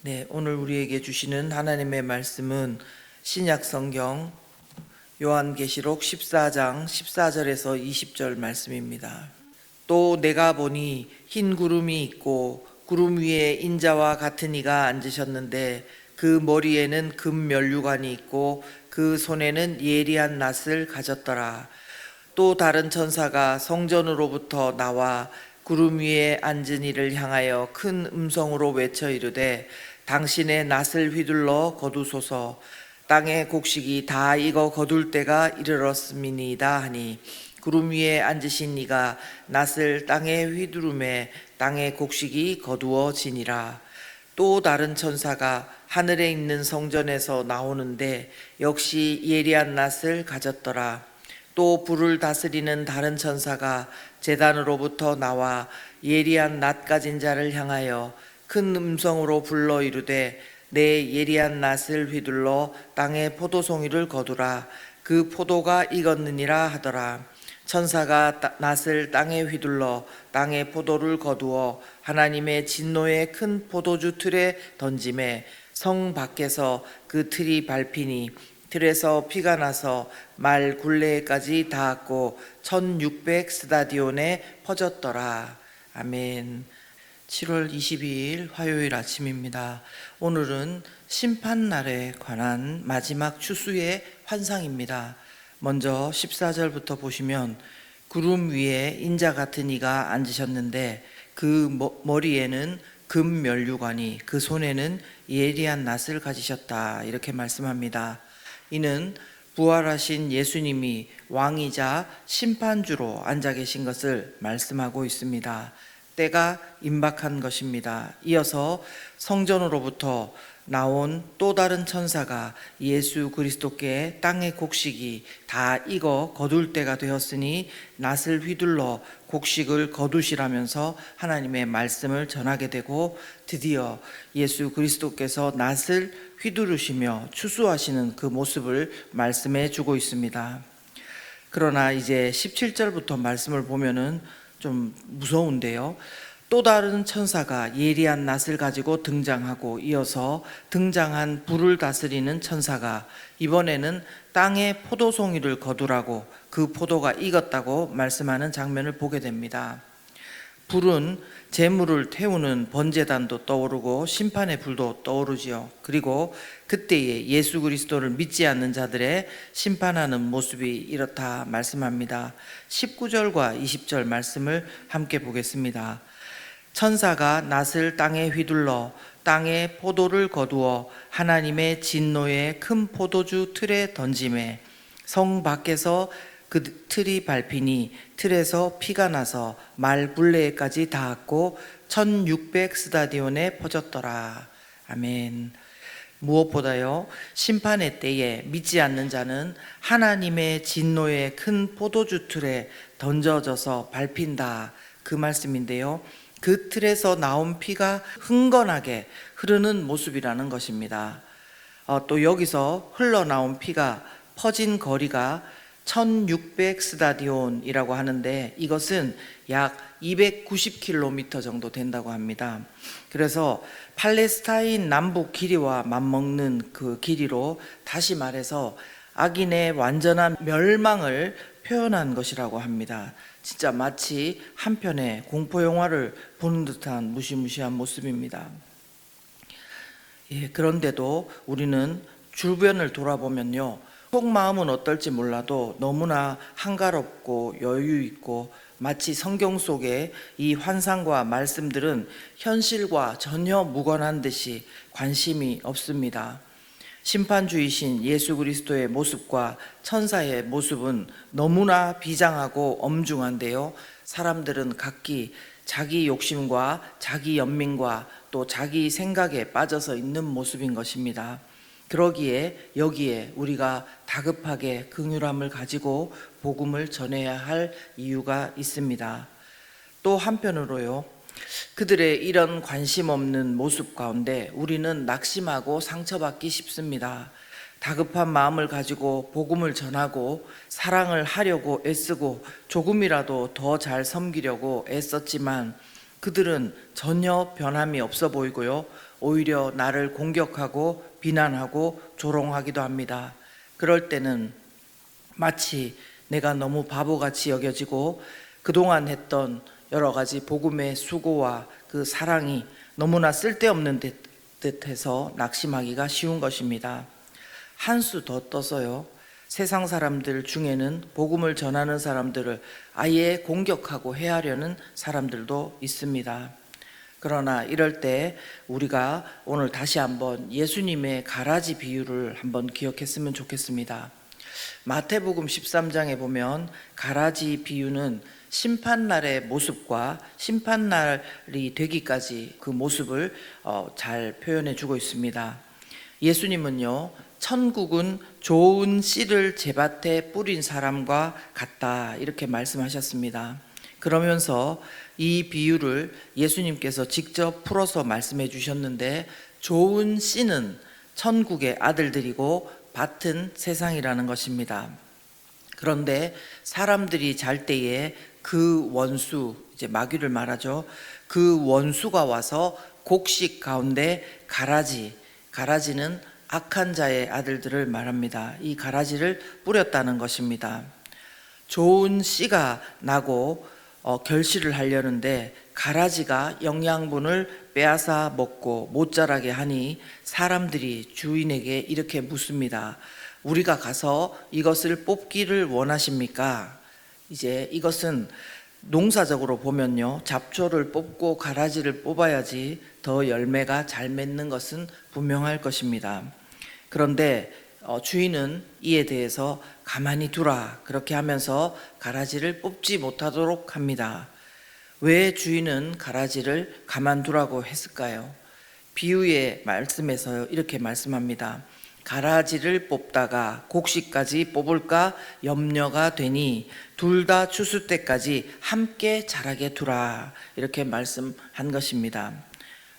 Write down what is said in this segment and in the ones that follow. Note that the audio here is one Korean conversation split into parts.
네, 오늘 우리에게 주시는 하나님의 말씀은 신약 성경 요한계시록 14장 14절에서 20절 말씀입니다. 또 내가 보니 흰 구름이 있고 구름 위에 인자와 같은 이가 앉으셨는데 그 머리에는 금 면류관이 있고 그 손에는 예리한 낫을 가졌더라. 또 다른 천사가 성전으로부터 나와 구름 위에 앉은 이를 향하여 큰 음성으로 외쳐 이르되 당신의 낫을 휘둘러 거두소서. 땅의 곡식이 다 익어 거둘 때가 이르렀음이니이다 하니 구름 위에 앉으신 이가 낫을 땅에 휘두르매 땅의 곡식이 거두어지니라. 또 다른 천사가 하늘에 있는 성전에서 나오는데 역시 예리한 낫을 가졌더라. 또 불을 다스리는 다른 천사가 제단으로부터 나와 예리한 낫 가진 자를 향하여 큰 음성으로 불러 이르되 내 예리한 낫을 휘둘러 땅에 포도송이를 거두라. 그 포도가 익었느니라 하더라. 천사가 낫을 땅에 휘둘러 땅에 포도를 거두어 하나님의 진노의 큰 포도주 틀에 던짐에 성 밖에서 그 틀이 밟히니 틀에서 피가 나서 말 굴레까지 닿았고 1600 스다디온에 퍼졌더라. 아멘. 7월 22일 화요일 아침입니다. 오늘은 심판날에 관한 마지막 추수의 환상입니다. 먼저 14절부터 보시면 구름 위에 인자 같은 이가 앉으셨는데 그 머리에는 금 면류관이 그 손에는 예리한 낫을 가지셨다, 이렇게 말씀합니다. 이는 부활하신 예수님이 왕이자 심판주로 앉아 계신 것을 말씀하고 있습니다. 때가 임박한 것입니다. 이어서 성전으로부터 나온 또 다른 천사가 예수 그리스도께 땅의 곡식이 다 익어 거둘 때가 되었으니 낫을 휘둘러 곡식을 거두시라면서 하나님의 말씀을 전하게 되고, 드디어 예수 그리스도께서 낫을 휘두르시며 추수하시는 그 모습을 말씀해 주고 있습니다. 그러나 이제 17절부터 말씀을 보면은 좀 무서운데요. 또 다른 천사가 예리한 낫을 가지고 등장하고, 이어서 등장한 불을 다스리는 천사가 이번에는 땅에 포도송이를 거두라고 그 포도가 익었다고 말씀하는 장면을 보게 됩니다. 불은 재물을 태우는 번제단도 떠오르고 심판의 불도 떠오르지요. 그리고 그때에 예수 그리스도를 믿지 않는 자들의 심판하는 모습이 이렇다 말씀합니다. 19절과 20절 말씀을 함께 보겠습니다. 천사가 낫을 땅에 휘둘러 땅에 포도를 거두어 하나님의 진노의 큰 포도주 틀에 던짐에 성 밖에서 그 틀이 밟히니 틀에서 피가 나서 말 굴레까지 닿았고 1600 스다디온에 퍼졌더라. 아멘. 무엇보다요, 심판의 때에 믿지 않는 자는 하나님의 진노의 큰 포도주 틀에 던져져서 밟힌다, 그 말씀인데요, 그 틀에서 나온 피가 흥건하게 흐르는 모습이라는 것입니다. 또 여기서 흘러나온 피가 퍼진 거리가 1600 스다디온이라고 하는데 이것은 약 290km 정도 된다고 합니다. 그래서 팔레스타인 남북 길이와 맞먹는 그 길이로, 다시 말해서 악인의 완전한 멸망을 표현한 것이라고 합니다. 진짜 마치 한 편의 공포 영화를 보는 듯한 무시무시한 모습입니다. 그런데도 우리는 주변을 돌아보면요, 속마음은 어떨지 몰라도 너무나 한가롭고 여유 있고 마치 성경 속의 이 환상과 말씀들은 현실과 전혀 무관한 듯이 관심이 없습니다. 심판주이신 예수 그리스도의 모습과 천사의 모습은 너무나 비장하고 엄중한데요, 사람들은 각기 자기 욕심과 자기 연민과 또 자기 생각에 빠져서 있는 모습인 것입니다. 그러기에 여기에 우리가 다급하게 긍휼함을 가지고 복음을 전해야 할 이유가 있습니다. 또 한편으로요, 그들의 이런 관심 없는 모습 가운데 우리는 낙심하고 상처받기 쉽습니다. 다급한 마음을 가지고 복음을 전하고 사랑을 하려고 애쓰고 조금이라도 더 잘 섬기려고 애썼지만 그들은 전혀 변함이 없어 보이고요, 오히려 나를 공격하고 비난하고 조롱하기도 합니다. 그럴 때는 마치 내가 너무 바보같이 여겨지고 그동안 했던 여러 가지 복음의 수고와 그 사랑이 너무나 쓸데없는 듯해서 낙심하기가 쉬운 것입니다. 한 수 더 떠서요, 세상 사람들 중에는 복음을 전하는 사람들을 아예 공격하고 해하려는 사람들도 있습니다. 그러나 이럴 때 우리가 오늘 다시 한번 예수님의 가라지 비유를 한번 기억했으면 좋겠습니다. 마태복음 13장에 보면 가라지 비유는 심판날의 모습과 심판날이 되기까지 그 모습을 잘 표현해 주고 있습니다. 예수님은요, 천국은 좋은 씨를 제밭에 뿌린 사람과 같다, 이렇게 말씀하셨습니다. 그러면서 이 비유를 예수님께서 직접 풀어서 말씀해 주셨는데, 좋은 씨는 천국의 아들들이고 밭은 세상이라는 것입니다. 그런데 사람들이 잘 때에 그 원수, 이제 마귀를 말하죠, 그 원수가 와서 곡식 가운데 가라지는 악한 자의 아들들을 말합니다. 이 가라지를 뿌렸다는 것입니다. 좋은 씨가 나고 결실을 하려는데 가라지가 영양분을 빼앗아 먹고 못 자라게 하니 사람들이 주인에게 이렇게 묻습니다. 우리가 가서 이것을 뽑기를 원하십니까? 이제 이것은 농사적으로 보면요, 잡초를 뽑고 가라지를 뽑아야지 더 열매가 잘 맺는 것은 분명할 것입니다. 그런데 주인은 이에 대해서 가만히 두라, 그렇게 하면서 가라지를 뽑지 못하도록 합니다. 왜 주인은 가라지를 가만두라고 했을까요? 비유의 말씀에서 이렇게 말씀합니다. 가라지를 뽑다가 곡식까지 뽑을까 염려가 되니 둘 다 추수 때까지 함께 자라게 두라, 이렇게 말씀한 것입니다.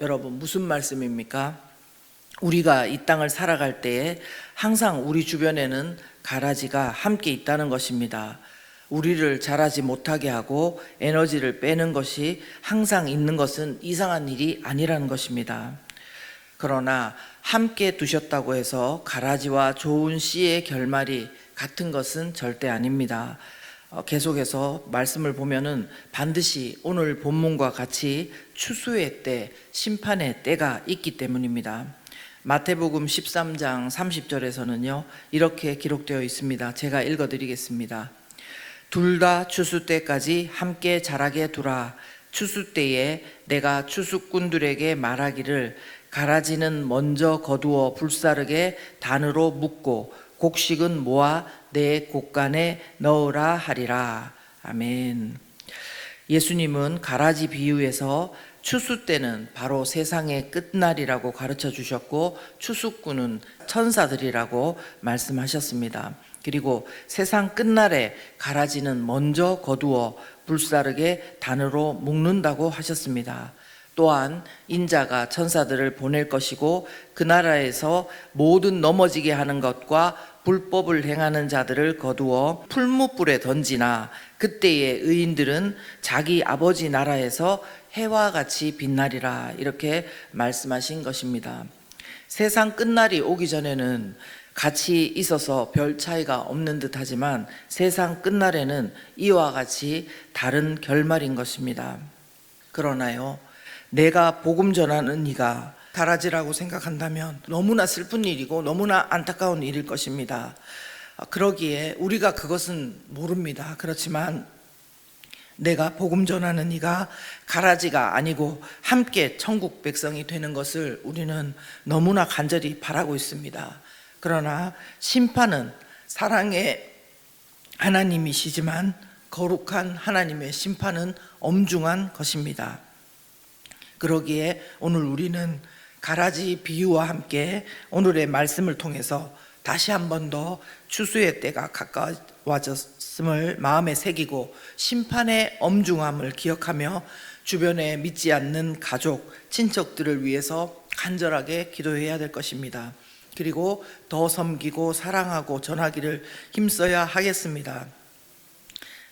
여러분, 무슨 말씀입니까? 우리가 이 땅을 살아갈 때에 항상 우리 주변에는 가라지가 함께 있다는 것입니다. 우리를 자라지 못하게 하고 에너지를 빼는 것이 항상 있는 것은 이상한 일이 아니라는 것입니다. 그러나 함께 두셨다고 해서 가라지와 좋은 씨의 결말이 같은 것은 절대 아닙니다. 계속해서 말씀을 보면은 반드시 오늘 본문과 같이 추수의 때, 심판의 때가 있기 때문입니다. 마태복음 13장 30절에서는요, 이렇게 기록되어 있습니다. 제가 읽어드리겠습니다. 둘 다 추수 때까지 함께 자라게 두라. 추수 때에 내가 추수꾼들에게 말하기를 가라지는 먼저 거두어 불사르게 단으로 묶고 곡식은 모아 내 곡간에 넣으라 하리라. 아멘. 예수님은 가라지 비유에서 추수 때는 바로 세상의 끝날이라고 가르쳐 주셨고, 추수꾼은 천사들이라고 말씀하셨습니다. 그리고 세상 끝날에 가라지는 먼저 거두어 불사르게 단으로 묶는다고 하셨습니다. 또한 인자가 천사들을 보낼 것이고 그 나라에서 모든 넘어지게 하는 것과 불법을 행하는 자들을 거두어 풀무불에 던지나 그때의 의인들은 자기 아버지 나라에서 해와 같이 빛나리라, 이렇게 말씀하신 것입니다. 세상 끝날이 오기 전에는 같이 있어서 별 차이가 없는 듯 하지만 세상 끝날에는 이와 같이 다른 결말인 것입니다. 그러나요, 내가 복음 전하는 이가 가라지라고 생각한다면 너무나 슬픈 일이고 너무나 안타까운 일일 것입니다. 그러기에 우리가 그것은 모릅니다. 그렇지만 내가 복음 전하는 이가 가라지가 아니고 함께 천국 백성이 되는 것을 우리는 너무나 간절히 바라고 있습니다. 그러나 심판은 사랑의 하나님이시지만 거룩한 하나님의 심판은 엄중한 것입니다. 그러기에 오늘 우리는 가라지 비유와 함께 오늘의 말씀을 통해서 다시 한 번 더 추수의 때가 가까워졌음을 마음에 새기고 심판의 엄중함을 기억하며 주변에 믿지 않는 가족, 친척들을 위해서 간절하게 기도해야 될 것입니다. 그리고 더 섬기고 사랑하고 전하기를 힘써야 하겠습니다.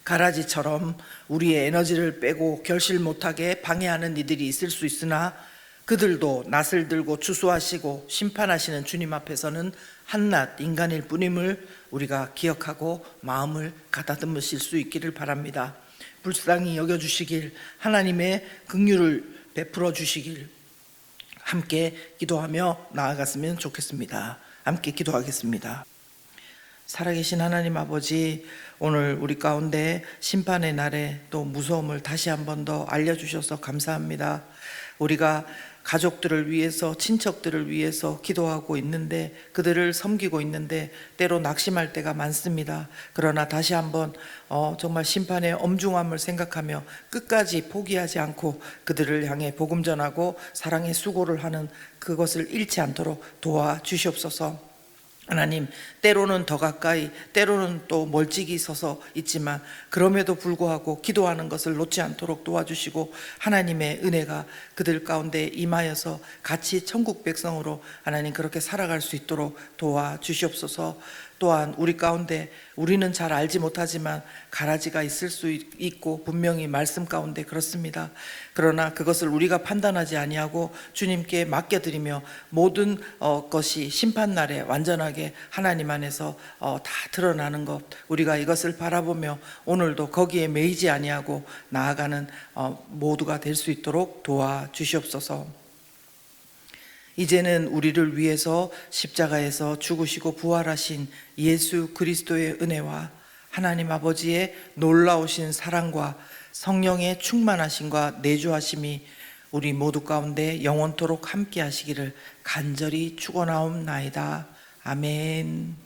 가라지처럼 우리의 에너지를 빼고 결실 못하게 방해하는 이들이 있을 수 있으나 그들도 낫을 들고 추수하시고 심판하시는 주님 앞에서는 한낱 인간일 뿐임을 우리가 기억하고 마음을 가다듬으실 수 있기를 바랍니다. 불쌍히 여겨주시길, 하나님의 긍휼을 베풀어 주시길 함께 기도하며 나아갔으면 좋겠습니다. 함께 기도하겠습니다. 살아계신 하나님 아버지, 오늘 우리 가운데 심판의 날에 또 무서움을 다시 한 번 더 알려주셔서 감사합니다. 우리가 가족들을 위해서, 친척들을 위해서 기도하고 있는데, 그들을 섬기고 있는데 때로 낙심할 때가 많습니다. 그러나 다시 한번 정말 심판의 엄중함을 생각하며 끝까지 포기하지 않고 그들을 향해 복음 전하고 사랑의 수고를 하는 그것을 잃지 않도록 도와주시옵소서. 하나님, 때로는 더 가까이, 때로는 또 멀찍이 서서 있지만 그럼에도 불구하고 기도하는 것을 놓지 않도록 도와주시고, 하나님의 은혜가 그들 가운데 임하여서 같이 천국 백성으로 하나님 그렇게 살아갈 수 있도록 도와주시옵소서. 또한 우리 가운데 우리는 잘 알지 못하지만 가라지가 있을 수 있고 분명히 말씀 가운데 그렇습니다. 그러나 그것을 우리가 판단하지 아니하고 주님께 맡겨드리며 모든 것이 심판날에 완전하게 하나님 안에서 다 드러나는 것, 우리가 이것을 바라보며 오늘도 거기에 매이지 아니하고 나아가는 모두가 될 수 있도록 도와주시옵소서. 이제는 우리를 위해서 십자가에서 죽으시고 부활하신 예수 그리스도의 은혜와 하나님 아버지의 놀라우신 사랑과 성령의 충만하심과 내주하심이 우리 모두 가운데 영원토록 함께 하시기를 간절히 축원하옵나이다. 아멘.